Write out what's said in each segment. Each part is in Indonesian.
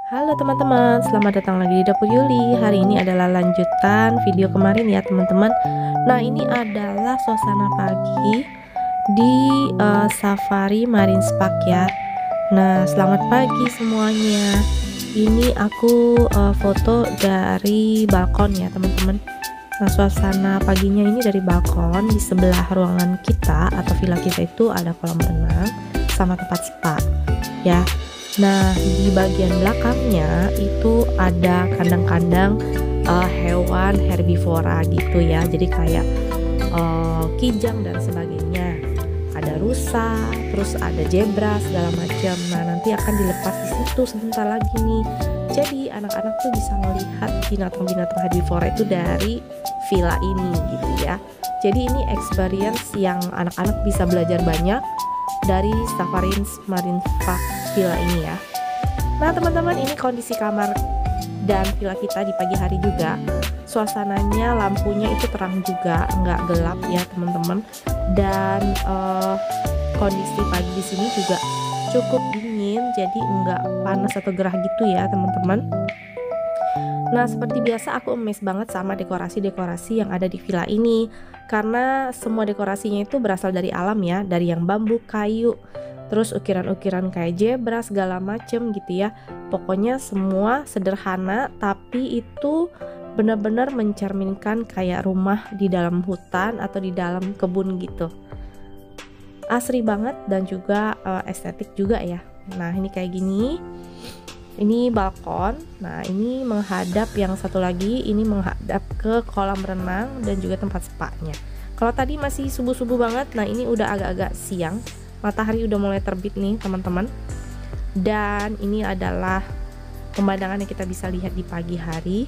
Halo teman-teman, selamat datang lagi di Dapur Yuli. Hari ini adalah lanjutan video kemarin ya teman-teman. Nah, ini adalah suasana pagi di Safari Marine Park ya. Nah, selamat pagi semuanya. Ini aku foto dari balkon ya teman-teman. Nah, suasana paginya ini dari balkon. Di sebelah ruangan kita atau villa kita itu ada kolam renang sama tempat spa ya. Nah, di bagian belakangnya itu ada kandang-kandang hewan herbivora gitu ya. Jadi kayak kijang dan sebagainya. Ada rusa, terus ada zebra segala macam. Nah, nanti akan dilepas di situ sebentar lagi nih. Jadi anak-anak tuh bisa melihat binatang-binatang herbivora itu dari villa ini gitu ya. Jadi ini experience yang anak-anak bisa belajar banyak dari Safari Marine Park villa ini ya. Nah teman-teman, ini kondisi kamar dan villa kita di pagi hari juga. Suasananya lampunya itu terang juga, nggak gelap ya teman-teman. Dan kondisi pagi di sini juga cukup dingin, jadi nggak panas atau gerah gitu ya teman-teman. Nah, seperti biasa aku amazed banget sama dekorasi-dekorasi yang ada di villa ini. Karena semua dekorasinya itu berasal dari alam ya, dari yang bambu, kayu, terus ukiran-ukiran kayak zebra segala macem gitu ya. Pokoknya semua sederhana, tapi itu benar-benar mencerminkan kayak rumah di dalam hutan atau di dalam kebun gitu. Asri banget dan juga estetik juga ya. Nah, ini kayak gini. Ini balkon. Nah, ini menghadap, yang satu lagi ini menghadap ke kolam renang dan juga tempat spa-nya. Kalau tadi masih subuh-subuh banget, nah ini udah agak-agak siang. Matahari udah mulai terbit nih, teman-teman. Dan ini adalah pemandangan yang kita bisa lihat di pagi hari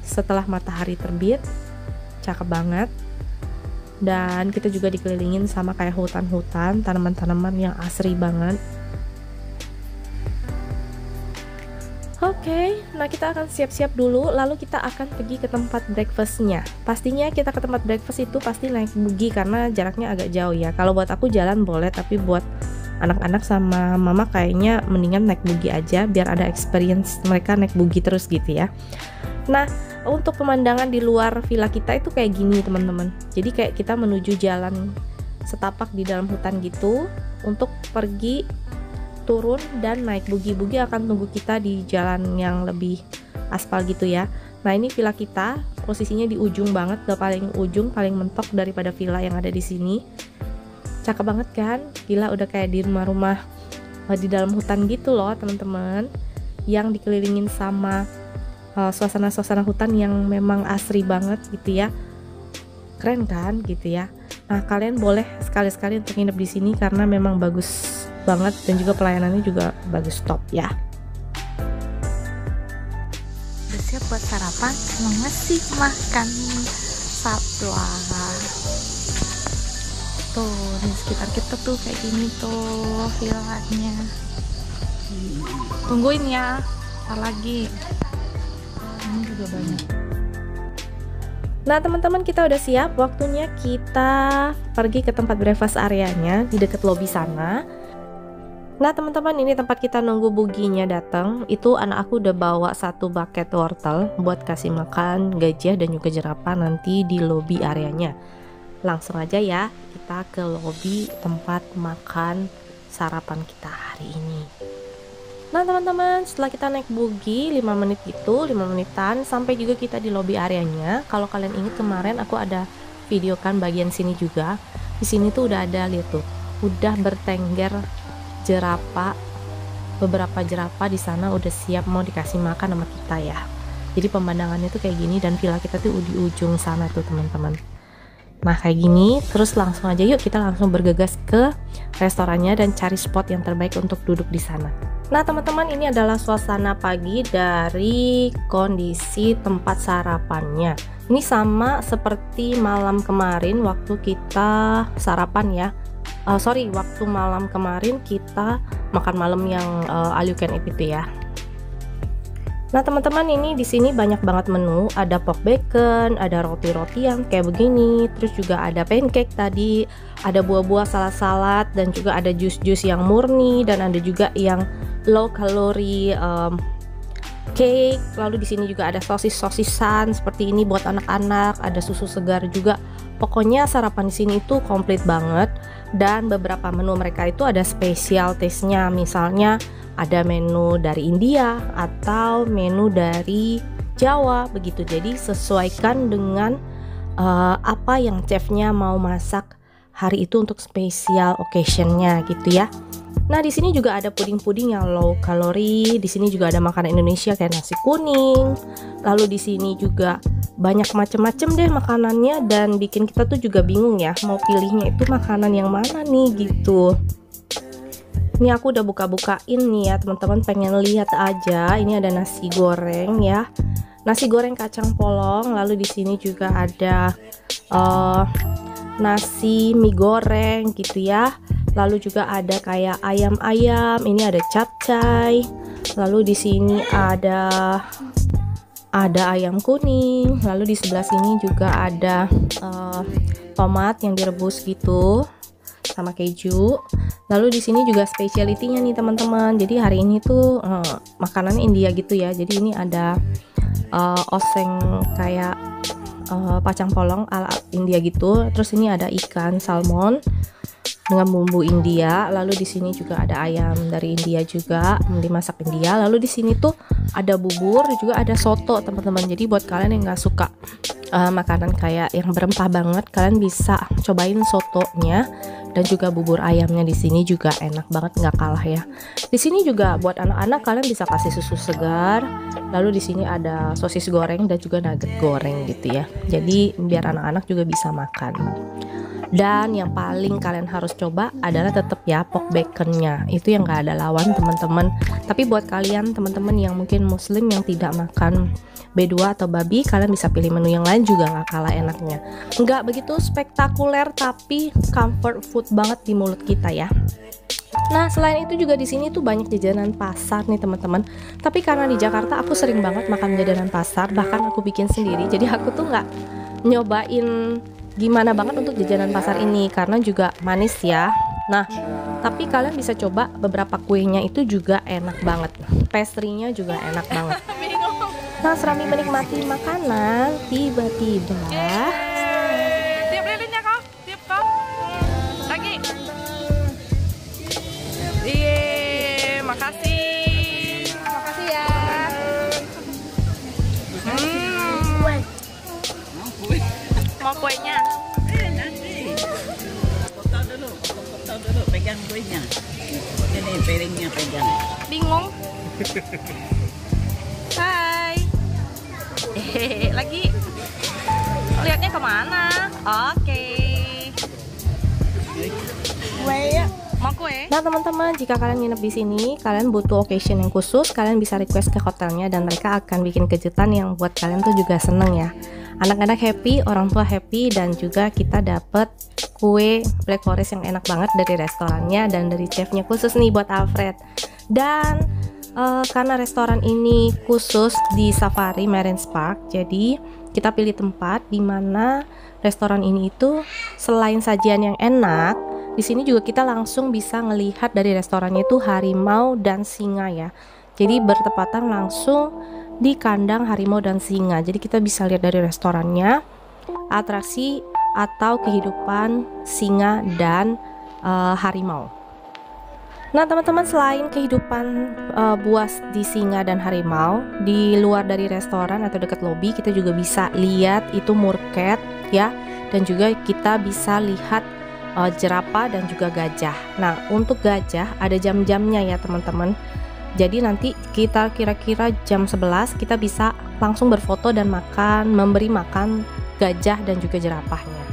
setelah matahari terbit. Cakep banget. Dan kita juga dikelilingin sama kayak hutan-hutan, tanaman-tanaman yang asri banget. Oke, nah kita akan siap-siap dulu, lalu kita akan pergi ke tempat breakfastnya. Pastinya kita ke tempat breakfast itu pasti naik buggy karena jaraknya agak jauh ya. Kalau buat aku jalan boleh, tapi buat anak-anak sama mama kayaknya mendingan naik buggy aja biar ada experience mereka naik buggy terus gitu ya. Nah, untuk pemandangan di luar villa kita itu kayak gini teman-teman. Jadi kayak kita menuju jalan setapak di dalam hutan gitu untuk pergi turun dan naik buggy akan tunggu kita di jalan yang lebih aspal gitu ya. Nah, ini villa kita posisinya di ujung banget, ke paling ujung, paling mentok daripada villa yang ada di sini. Cakep banget kan? Gila, udah kayak di rumah-rumah di dalam hutan gitu loh teman-teman, yang dikelilingin sama suasana-suasana hutan yang memang asri banget gitu ya. Keren kan gitu ya. Nah, kalian boleh sekali-sekali untuk nginep di sini karena memang bagus banget dan juga pelayanannya juga bagus, top ya. Udah siap buat sarapan, mau ngasih makan satwa. Tuh di sekitar kita tuh kayak gini tuh villanya. Tungguin ya, ntar lagi. Ini juga banyak. Nah teman-teman, kita udah siap, waktunya kita pergi ke tempat breakfast areanya di dekat lobi sana. Nah teman-teman, ini tempat kita nunggu buginya datang. Itu anak aku udah bawa satu bucket wortel buat kasih makan gajah dan juga jerapah nanti di lobi areanya. Langsung aja ya, kita ke lobi tempat makan sarapan kita hari ini. Nah teman-teman, setelah kita naik bugi 5 menit gitu, 5 menitan sampai juga kita di lobi areanya. Kalau kalian ingat kemarin aku ada videokan bagian sini juga. Di sini tuh udah ada, lihat tuh, udah bertengger jerapah, beberapa jerapah di sana udah siap mau dikasih makan sama kita ya. Jadi pemandangannya tuh kayak gini dan villa kita tuh di ujung sana tuh teman-teman. Nah kayak gini, terus langsung aja yuk kita langsung bergegas ke restorannya dan cari spot yang terbaik untuk duduk di sana. Nah teman-teman, ini adalah suasana pagi dari kondisi tempat sarapannya. Ini sama seperti malam kemarin waktu kita sarapan ya. Waktu malam kemarin kita makan malam yang all you can eat itu ya. Nah teman-teman, ini di sini banyak banget menu, ada pork bacon, ada roti-rotian kayak begini, terus juga ada pancake tadi, ada buah-buah, salad-salad, dan juga ada jus-jus yang murni, dan ada juga yang low kalori cake. Lalu di sini juga ada sosis-sosisan seperti ini buat anak-anak, ada susu segar juga. Pokoknya sarapan di sini itu komplit banget. Dan beberapa menu mereka itu ada special taste-nya, misalnya ada menu dari India atau menu dari Jawa begitu. Jadi sesuaikan dengan apa yang chefnya mau masak hari itu untuk spesial occasionnya gitu ya. Nah, di sini juga ada puding-puding yang low kalori. Di sini juga ada makanan Indonesia kayak nasi kuning. Lalu di sini juga banyak macam-macam deh makanannya, dan bikin kita tuh juga bingung ya mau pilihnya itu makanan yang mana nih gitu. Ini aku udah buka-bukain nih ya teman-teman, pengen lihat aja. Ini ada nasi goreng ya. Nasi goreng kacang polong. Lalu di sini juga ada nasi mie goreng gitu ya. Lalu juga ada kayak ayam-ayam, ini ada capcay. Lalu di sini ada ayam kuning. Lalu di sebelah sini juga ada tomat yang direbus gitu sama keju. Lalu di sini juga specialty-nya nih teman-teman. Jadi hari ini tuh makanan India gitu ya. Jadi ini ada oseng kayak kacang polong ala India gitu. Terus ini ada ikan salmon dengan bumbu India. Lalu di sini juga ada ayam dari India juga, dimasak India. Lalu di sini tuh ada bubur, juga ada soto teman-teman. Jadi buat kalian yang nggak suka makanan kayak yang berempah banget, kalian bisa cobain sotonya. Dan juga bubur ayamnya di sini juga enak banget, nggak kalah ya. Di sini juga buat anak-anak kalian bisa kasih susu segar. Lalu di sini ada sosis goreng dan juga nugget goreng gitu ya. Jadi biar anak-anak juga bisa makan. Dan yang paling kalian harus coba adalah tetap ya pork baconnya, itu yang gak ada lawan teman-teman. Tapi buat kalian teman-teman yang mungkin muslim yang tidak makan B2 atau babi, kalian bisa pilih menu yang lain juga gak kalah enaknya. Nggak begitu spektakuler tapi comfort food banget di mulut kita ya. Nah, selain itu juga di sini tuh banyak jajanan pasar nih teman-teman. Tapi karena di Jakarta aku sering banget makan jajanan pasar, bahkan aku bikin sendiri. Jadi aku tuh nggak nyobain gimana banget untuk jajanan pasar ini karena juga manis ya. Nah, tapi kalian bisa coba beberapa kuenya, itu juga enak banget. Pastry-nya juga enak banget. Nah, serami menikmati makanan, tiba-tiba Tiap lilinnya kok, tiap kok. Lagi. Iya, makasih. Makasih ya. Mau kuenya? Nanti potong dulu, pegang kuenya. Ini piringnya pegang. Bingung. Hai. Lagi. Lihatnya kemana? Oke. Mau kue? Nah teman-teman, jika kalian nginep di sini, kalian butuh occasion yang khusus, kalian bisa request ke hotelnya dan mereka akan bikin kejutan yang buat kalian tuh juga seneng ya. Anak-anak happy, orang tua happy, dan juga kita dapet kue Black Forest yang enak banget dari restorannya dan dari chefnya khusus nih buat Alfred. Dan karena restoran ini khusus di Safari Marine Park, jadi kita pilih tempat di mana restoran ini itu selain sajian yang enak, di sini juga kita langsung bisa ngelihat dari restorannya itu harimau dan singa ya. Jadi bertepatan langsung di kandang harimau dan singa. Jadi kita bisa lihat dari restorannya atraksi atau kehidupan singa dan harimau. Nah teman-teman, selain kehidupan buas di singa dan harimau, di luar dari restoran atau dekat lobi kita juga bisa lihat itu meerkat ya, dan juga kita bisa lihat jerapah dan juga gajah. Nah untuk gajah ada jam-jamnya ya teman-teman. Jadi nanti kita kira-kira jam 11 kita bisa langsung berfoto dan memberi makan gajah dan juga jerapahnya.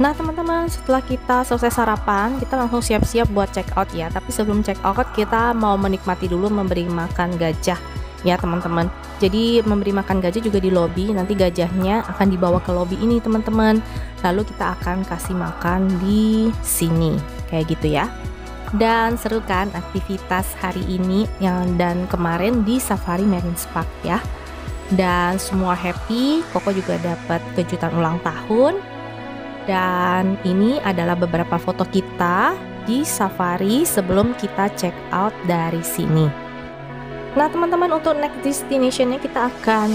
Nah teman-teman, setelah kita selesai sarapan, kita langsung siap-siap buat check out ya. Tapi sebelum check out, kita mau menikmati dulu memberi makan gajah ya teman-teman. Jadi memberi makan gajah juga di lobi. Nanti gajahnya akan dibawa ke lobi ini teman-teman. Lalu kita akan kasih makan di sini kayak gitu ya. Dan seru kan aktivitas hari ini dan kemarin di Safari Marine Park ya. Dan semua happy, Koko juga dapat kejutan ulang tahun. Dan ini adalah beberapa foto kita di safari sebelum kita check out dari sini. Nah teman-teman, untuk next destinationnya kita akan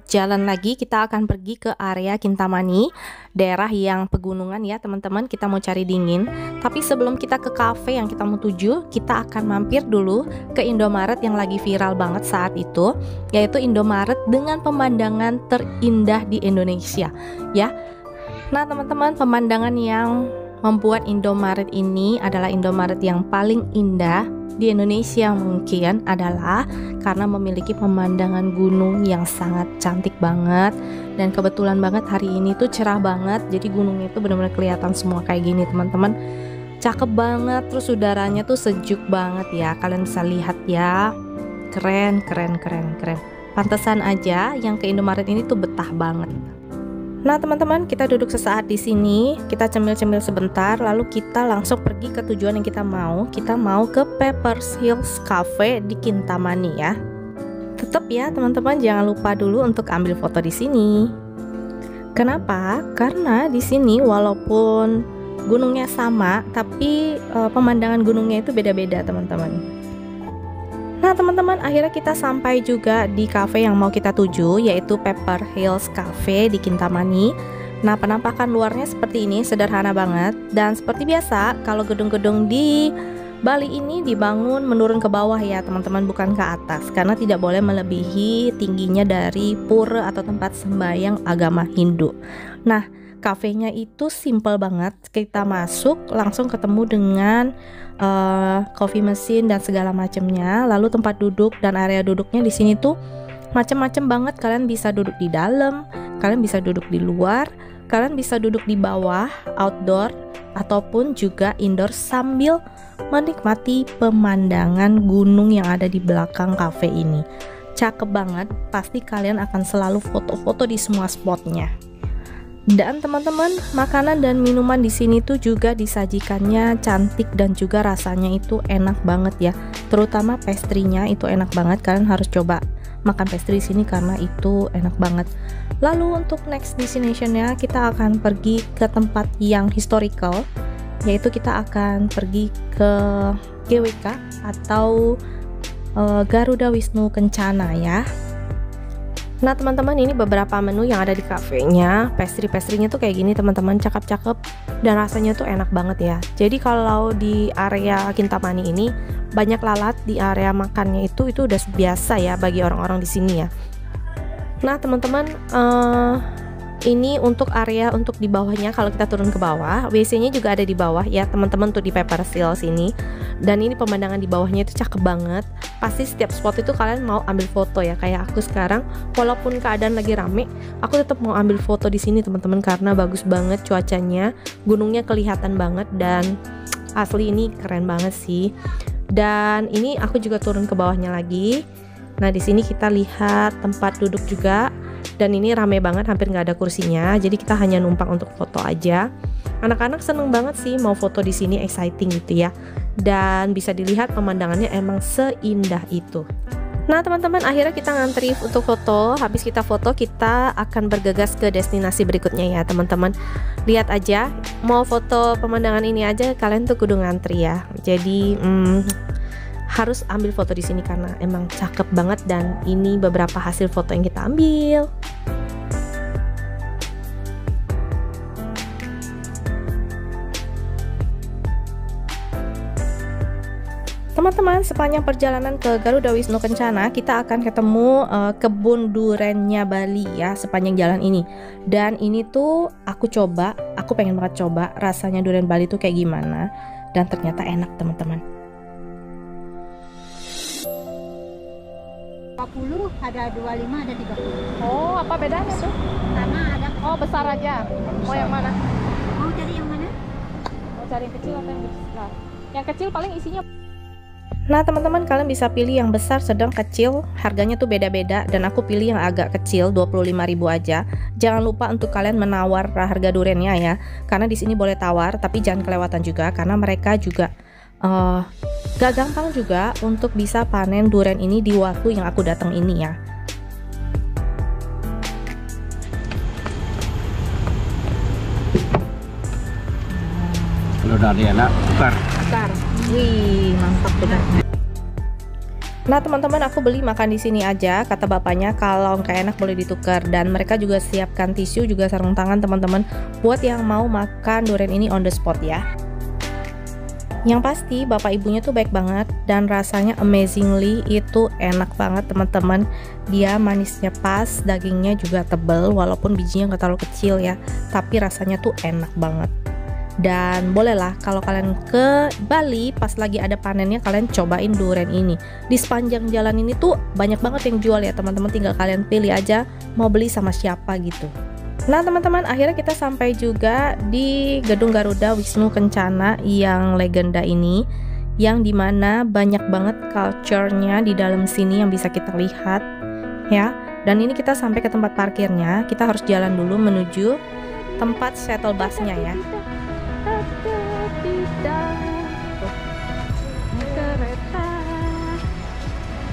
jalan lagi. Kita akan pergi ke area Kintamani, daerah yang pegunungan ya teman-teman. Kita mau cari dingin. Tapi sebelum kita ke cafe yang kita mau tuju, kita akan mampir dulu ke Indomaret yang lagi viral banget saat itu, yaitu Indomaret dengan pemandangan terindah di Indonesia ya. Nah teman-teman, pemandangan yang membuat Indomaret ini adalah Indomaret yang paling indah di Indonesia mungkin adalah karena memiliki pemandangan gunung yang sangat cantik banget. Dan kebetulan banget hari ini tuh cerah banget, jadi gunungnya tuh benar-benar kelihatan semua kayak gini teman-teman. Cakep banget, terus udaranya tuh sejuk banget ya, kalian bisa lihat ya. Keren. Pantesan aja yang ke Indomaret ini tuh betah banget. Nah teman-teman, kita duduk sesaat di sini, kita cemil-cemil sebentar, lalu kita langsung pergi ke tujuan yang kita mau. Kita mau ke Pepper's Hills Cafe di Kintamani ya. Tetap ya teman-teman, jangan lupa dulu untuk ambil foto di sini. Kenapa? Karena di sini walaupun gunungnya sama, tapi pemandangan gunungnya itu beda-beda teman-teman. Nah teman-teman, akhirnya kita sampai juga di cafe yang mau kita tuju, yaitu Pepper Hills Cafe di Kintamani. Nah penampakan luarnya seperti ini, sederhana banget. Dan seperti biasa, kalau gedung-gedung di Bali ini dibangun menurun ke bawah ya teman-teman, bukan ke atas, karena tidak boleh melebihi tingginya dari pura atau tempat sembahyang agama Hindu. Nah kafenya itu simple banget, kita masuk langsung ketemu dengan coffee machine dan segala macamnya. Lalu tempat duduk dan area duduknya di sini tuh macam-macam banget. Kalian bisa duduk di dalam, kalian bisa duduk di luar, kalian bisa duduk di bawah outdoor ataupun juga indoor sambil menikmati pemandangan gunung yang ada di belakang cafe ini. Cakep banget, pasti kalian akan selalu foto-foto di semua spotnya. Dan teman-teman, makanan dan minuman di sini tuh juga disajikannya cantik dan juga rasanya itu enak banget ya. Terutama pastry-nya itu enak banget. Kalian harus coba makan pastry di sini karena itu enak banget. Lalu untuk next destination-nya kita akan pergi ke tempat yang historical, yaitu kita akan pergi ke GWK atau Garuda Wisnu Kencana ya. Nah teman-teman, ini beberapa menu yang ada di kafenya. Pastry-pastrynya tuh kayak gini teman-teman, cakep-cakep dan rasanya tuh enak banget ya. Jadi kalau di area Kintamani ini banyak lalat di area makannya itu udah biasa ya bagi orang-orang di sini ya. Nah teman-teman, ini untuk area untuk di bawahnya. Kalau kita turun ke bawah, WC-nya juga ada di bawah ya teman-teman tuh di Pepper's Hills ini. Dan ini pemandangan di bawahnya itu cakep banget. Pasti setiap spot itu kalian mau ambil foto ya. Kayak aku sekarang, walaupun keadaan lagi rame, aku tetap mau ambil foto di sini teman-teman karena bagus banget cuacanya, gunungnya kelihatan banget dan asli ini keren banget sih. Dan ini aku juga turun ke bawahnya lagi. Nah di sini kita lihat tempat duduk juga. Dan ini rame banget, hampir nggak ada kursinya, jadi kita hanya numpang untuk foto aja. Anak-anak seneng banget sih mau foto di sini, exciting gitu ya. Dan bisa dilihat pemandangannya emang seindah itu. Nah teman-teman, akhirnya kita ngantri untuk foto. Habis kita foto, kita akan bergegas ke destinasi berikutnya ya teman-teman. Lihat aja, mau foto pemandangan ini aja kalian tuh kudu ngantri ya. Jadi harus ambil foto di sini karena emang cakep banget. Dan ini beberapa hasil foto yang kita ambil. Teman-teman, sepanjang perjalanan ke Garuda Wisnu Kencana kita akan ketemu kebun durennya Bali ya sepanjang jalan ini. Dan ini tuh aku pengen banget coba rasanya durian Bali tuh kayak gimana. Dan ternyata enak teman-teman. 40, ada 25, ada 30. Oh, apa bedanya tuh? Sama ada. Oh, besar aja. Mau yang mana? Mau cari yang mana? Mau cari yang kecil atau yang besar? Yang kecil paling isinya. Nah teman-teman, kalian bisa pilih yang besar, sedang, kecil. Harganya tuh beda-beda dan aku pilih yang agak kecil, 25.000 aja. Jangan lupa untuk kalian menawar harga duriannya ya. Karena di sini boleh tawar, tapi jangan kelewatan juga karena mereka juga gak gampang juga untuk bisa panen durian ini di waktu yang aku datang ini ya. Kalau dari anak tukar. Wih, mantap benar. Nah teman-teman, aku beli makan di sini aja, kata bapaknya kalau nggak enak boleh ditukar, dan mereka juga siapkan tisu juga sarung tangan teman-teman buat yang mau makan durian ini on the spot ya. Yang pasti bapak ibunya tuh baik banget dan rasanya amazingly itu enak banget teman-teman. Dia manisnya pas, dagingnya juga tebel walaupun bijinya nggak terlalu kecil ya, tapi rasanya tuh enak banget. Dan bolehlah kalau kalian ke Bali pas lagi ada panennya, kalian cobain durian ini. Di sepanjang jalan ini tuh banyak banget yang jual ya teman-teman, tinggal kalian pilih aja mau beli sama siapa gitu. Nah teman-teman, akhirnya kita sampai juga di Gedung Garuda Wisnu Kencana yang legenda ini, yang dimana banyak banget culture-nya di dalam sini yang bisa kita lihat ya. Dan ini kita sampai ke tempat parkirnya, kita harus jalan dulu menuju tempat shuttle busnya ya. Kereta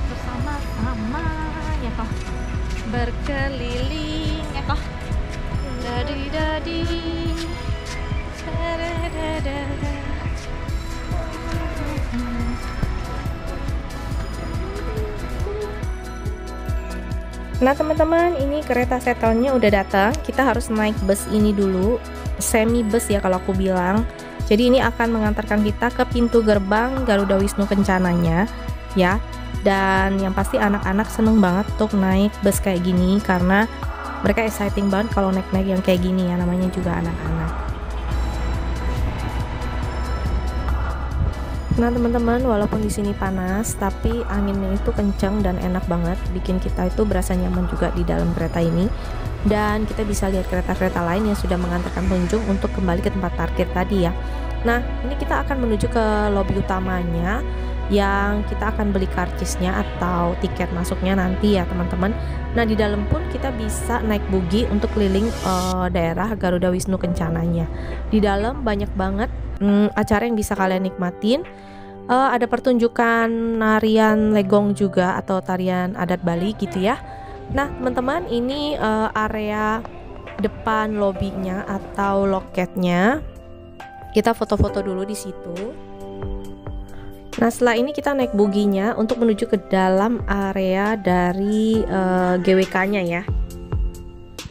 bersama-sama ya kok, berkeliling ya kok, dadi Nah teman-teman, ini kereta shuttle-nya udah datang. Kita harus naik bus ini dulu, semi bus ya kalau aku bilang. Jadi ini akan mengantarkan kita ke pintu gerbang Garuda Wisnu Kencananya ya. Dan yang pasti anak-anak seneng banget untuk naik bus kayak gini karena mereka exciting banget kalau naik-naik yang kayak gini ya, namanya juga anak-anak. Nah teman-teman, walaupun di sini panas, tapi anginnya itu kencang dan enak banget, bikin kita itu berasa nyaman juga di dalam kereta ini. Dan kita bisa lihat kereta-kereta lain yang sudah mengantarkan pengunjung untuk kembali ke tempat parkir tadi ya. Nah ini kita akan menuju ke lobi utamanya, yang kita akan beli karcisnya atau tiket masuknya nanti ya teman-teman. Nah di dalam pun kita bisa naik bugi untuk keliling daerah Garuda Wisnu Kencananya. Di dalam banyak banget acara yang bisa kalian nikmatin. Ada pertunjukan narian legong juga atau tarian adat Bali gitu ya. Nah teman-teman, ini area depan lobinya atau loketnya. Kita foto-foto dulu di situ. Nah setelah ini kita naik buginya untuk menuju ke dalam area dari GWK-nya ya.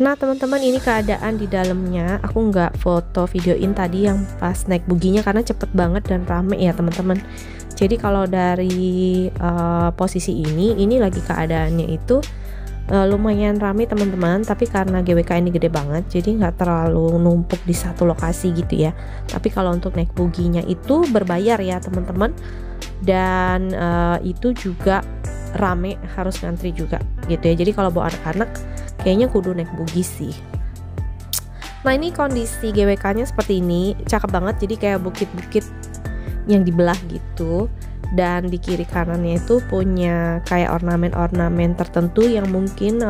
Nah teman-teman, ini keadaan di dalamnya. Aku nggak foto videoin tadi yang pas naik buginya karena cepet banget dan rame ya teman-teman. Jadi kalau dari posisi ini lagi keadaannya itu lumayan rame teman-teman. Tapi karena GWK ini gede banget, jadi nggak terlalu numpuk di satu lokasi gitu ya. Tapi kalau untuk naik buginya itu berbayar ya teman-teman. Dan itu juga rame, harus ngantri juga gitu ya. Jadi kalau bawa anak-anak kayaknya kudu naik bugi sih. Nah ini kondisi GWK-nya seperti ini, cakep banget. Jadi kayak bukit-bukit yang dibelah gitu. Dan di kiri kanannya itu punya kayak ornamen-ornamen tertentu yang mungkin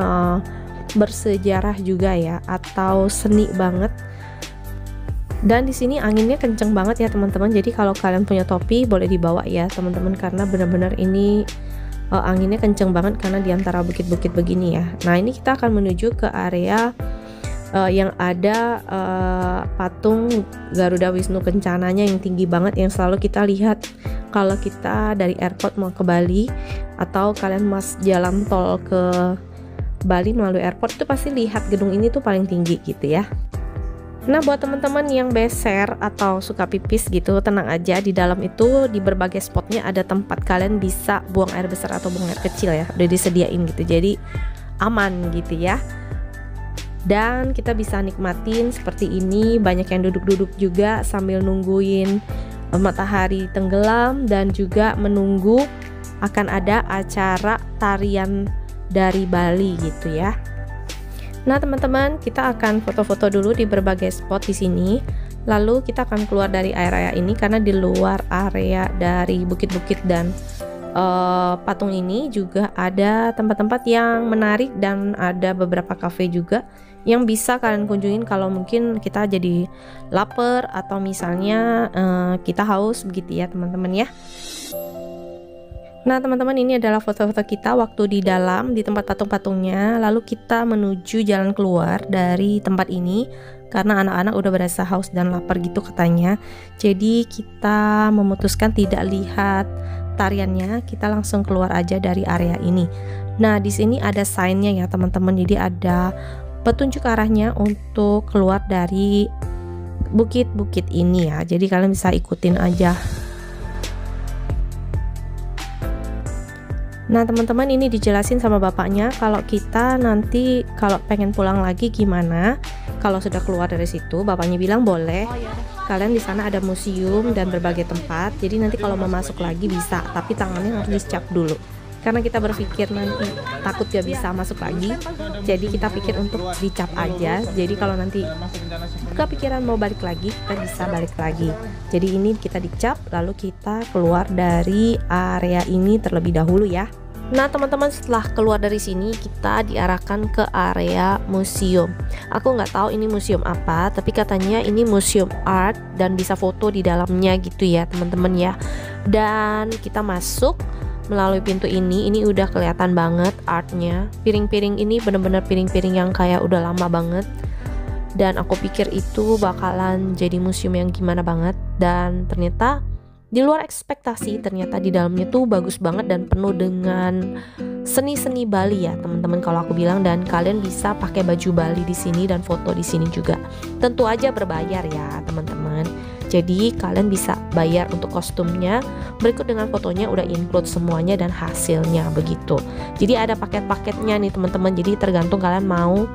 bersejarah juga ya, atau seni banget. Dan di sini anginnya kenceng banget ya teman-teman. Jadi kalau kalian punya topi boleh dibawa ya teman-teman, karena benar-benar ini anginnya kenceng banget karena diantara bukit-bukit begini ya. Nah ini kita akan menuju ke area yang ada patung Garuda Wisnu Kencananya yang tinggi banget, yang selalu kita lihat kalau kita dari airport mau ke Bali, atau kalian mas jalan tol ke Bali melalui airport, itu pasti lihat gedung ini tuh paling tinggi gitu ya. Nah buat teman-teman yang beser atau suka pipis gitu, tenang aja, di dalam itu di berbagai spotnya ada tempat kalian bisa buang air besar atau buang air kecil ya, udah disediain gitu, jadi aman gitu ya. Dan kita bisa nikmatin seperti ini, banyak yang duduk-duduk juga sambil nungguin matahari tenggelam, dan juga menunggu akan ada acara tarian dari Bali gitu ya. Nah teman-teman, kita akan foto-foto dulu di berbagai spot di sini. Lalu kita akan keluar dari area ini karena di luar area dari bukit-bukit dan patung ini juga ada tempat-tempat yang menarik dan ada beberapa cafe juga yang bisa kalian kunjungin kalau mungkin kita jadi lapar atau misalnya kita haus begitu ya teman-teman ya. Nah teman-teman, ini adalah foto-foto kita waktu di dalam di tempat patung-patungnya. Lalu kita menuju jalan keluar dari tempat ini karena anak-anak udah berasa haus dan lapar gitu katanya. Jadi kita memutuskan tidak lihat tariannya, kita langsung keluar aja dari area ini. Nah di sini ada sign-nya ya teman-teman, jadi ada petunjuk arahnya untuk keluar dari bukit-bukit ini ya. Jadi kalian bisa ikutin aja. Nah teman-teman, ini dijelasin sama bapaknya kalau kita nanti kalau pengen pulang lagi gimana. Kalau sudah keluar dari situ, bapaknya bilang boleh. Kalian di sana ada museum dan berbagai tempat. Jadi nanti kalau mau masuk lagi bisa, tapi tangannya harus dicap dulu. Karena kita berpikir nanti takut gak bisa masuk lagi, jadi kita pikir untuk dicap aja. Jadi kalau nanti kepikiran mau balik lagi, kita bisa balik lagi. Jadi ini kita dicap, lalu kita keluar dari area ini terlebih dahulu ya. Nah teman-teman, setelah keluar dari sini kita diarahkan ke area museum. Aku nggak tahu ini museum apa, tapi katanya ini museum art dan bisa foto di dalamnya gitu ya teman-teman ya. Dan kita masuk melalui pintu ini udah kelihatan banget artnya. Piring-piring ini bener-bener piring-piring yang kayak udah lama banget. Dan aku pikir itu bakalan jadi museum yang gimana banget. Dan ternyata di luar ekspektasi, ternyata di dalamnya tuh bagus banget dan penuh dengan seni-seni Bali ya teman-teman kalau aku bilang. Dan kalian bisa pakai baju Bali di sini dan foto di sini juga. Tentu aja berbayar ya teman-teman. Jadi kalian bisa bayar untuk kostumnya. Berikut dengan fotonya udah include semuanya dan hasilnya begitu. Jadi ada paket-paketnya nih teman-teman. Jadi tergantung kalian mau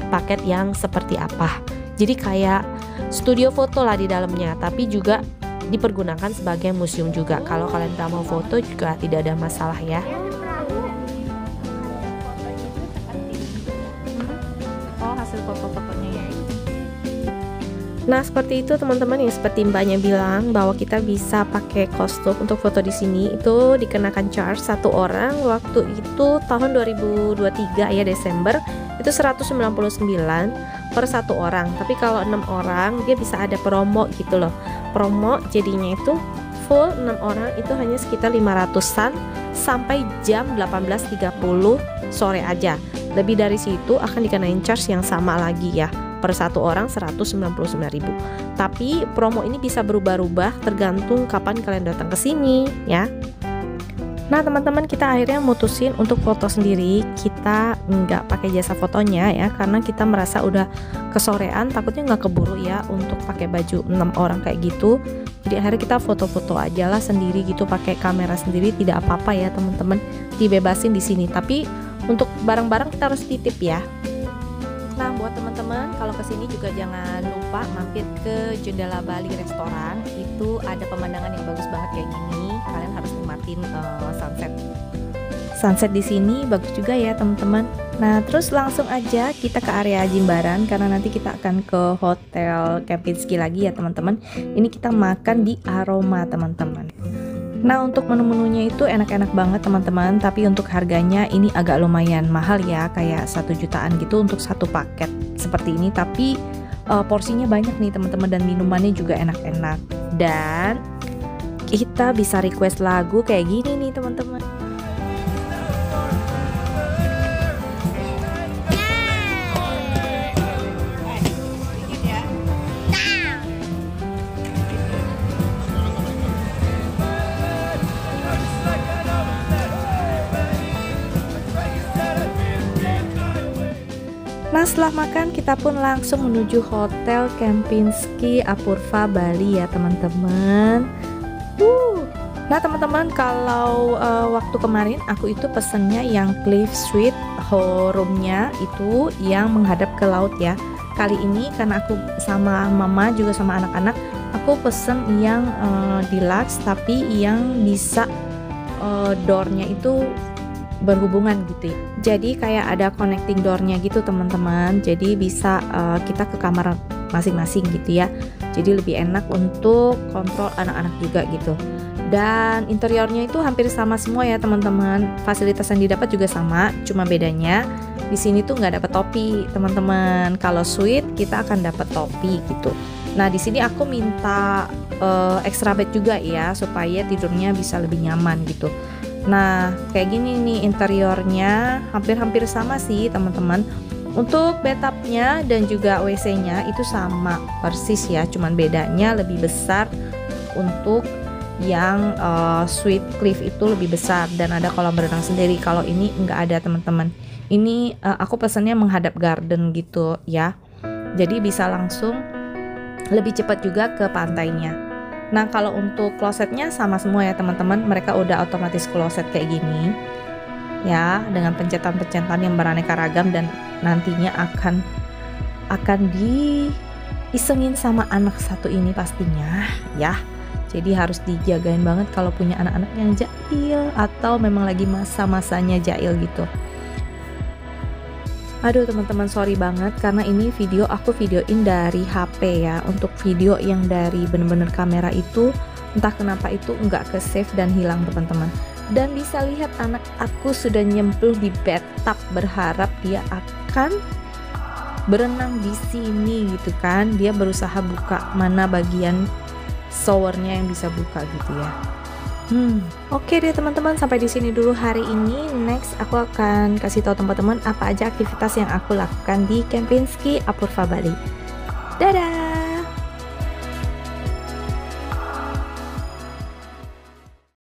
paket yang seperti apa. Jadi kayak studio foto lah di dalamnya, tapi juga dipergunakan sebagai museum juga. Kalau kalian gak mau foto juga tidak ada masalah ya. Oh, hasil foto-fotonya ya. Nah seperti itu teman-teman, yang seperti mbaknya bilang bahwa kita bisa pakai kostum untuk foto di sini. Itu dikenakan charge satu orang waktu itu tahun 2023 ya Desember itu 199 per satu orang. Tapi kalau 6 orang dia bisa ada promo gitu loh. Promo jadinya itu full 6 orang itu hanya sekitar 500-an sampai jam 18.30 sore aja. Lebih dari situ akan dikenain charge yang sama lagi ya. Per satu orang 199.000. Tapi promo ini bisa berubah-ubah tergantung kapan kalian datang ke sini ya. Nah teman-teman, kita akhirnya mutusin untuk foto sendiri. Kita nggak pakai jasa fotonya ya, karena kita merasa udah kesorean, takutnya nggak keburu ya untuk pakai baju 6 orang kayak gitu. Jadi akhirnya kita foto-foto aja lah sendiri gitu, pakai kamera sendiri, tidak apa-apa ya teman-teman, dibebasin di sini. Tapi untuk barang-barang kita harus titip ya. Nah buat teman-teman kalau kesini juga jangan lupa mampir ke Jendela Bali Restoran. Itu ada pemandangan yang bagus banget kayak gini. Kalian harus nikmatin sunset di sini bagus juga ya teman-teman. Nah terus langsung aja kita ke area Jimbaran karena nanti kita akan ke Hotel Kempinski lagi ya teman-teman. Ini kita makan di Aroma teman-teman. Nah untuk menu-menunya itu enak-enak banget teman-teman, tapi untuk harganya ini agak lumayan mahal ya, kayak 1 jutaan gitu untuk satu paket seperti ini. Tapi porsinya banyak nih teman-teman dan minumannya juga enak-enak. Dan kita bisa request lagu kayak gini nih teman-teman. Nah setelah makan kita pun langsung menuju Hotel Kempinski Apurva Bali ya teman-teman. Nah teman-teman, kalau waktu kemarin aku itu pesennya yang Cliff Suite roomnya itu yang menghadap ke laut ya. Kali ini karena aku sama mama juga sama anak-anak, aku pesen yang deluxe tapi yang bisa doornya itu berhubungan gitu ya. Jadi kayak ada connecting doornya gitu teman-teman. Jadi bisa kita ke kamar masing-masing gitu ya. Jadi lebih enak untuk kontrol anak-anak juga gitu. Dan interiornya itu hampir sama semua ya teman-teman. Fasilitas yang didapat juga sama, cuma bedanya di sini tuh nggak dapat topi teman-teman. Kalau suite kita akan dapat topi gitu. Nah di sini aku minta extra bed juga ya, supaya tidurnya bisa lebih nyaman gitu. Nah kayak gini nih interiornya, hampir-hampir sama sih teman-teman. Untuk bathtubnya dan juga WC-nya itu sama persis ya, cuman bedanya lebih besar. Untuk yang suite cliff itu lebih besar dan ada kolam berenang sendiri. Kalau ini nggak ada teman-teman. Ini aku pesannya menghadap garden gitu ya, jadi bisa langsung lebih cepat juga ke pantainya. Nah kalau untuk klosetnya sama semua ya teman-teman, mereka udah otomatis kloset kayak gini ya, dengan pencetan-pencetan yang beraneka ragam dan nantinya akan diisengin sama anak satu ini pastinya ya. Jadi harus dijagain banget kalau punya anak-anak yang jahil atau memang lagi masa-masanya jahil gitu. Aduh teman-teman, sorry banget karena ini video aku videoin dari HP ya. Untuk video yang dari bener-bener kamera itu entah kenapa itu nggak ke save dan hilang teman-teman. Dan bisa lihat anak aku sudah nyemplung di bathtub, berharap dia akan berenang di sini gitu kan. Dia berusaha buka mana bagian showernya yang bisa buka gitu ya. Oke deh teman-teman, sampai di sini dulu hari ini. Next aku akan kasih tahu teman-teman apa aja aktivitas yang aku lakukan di Kempinski Apurva Bali. Dadah.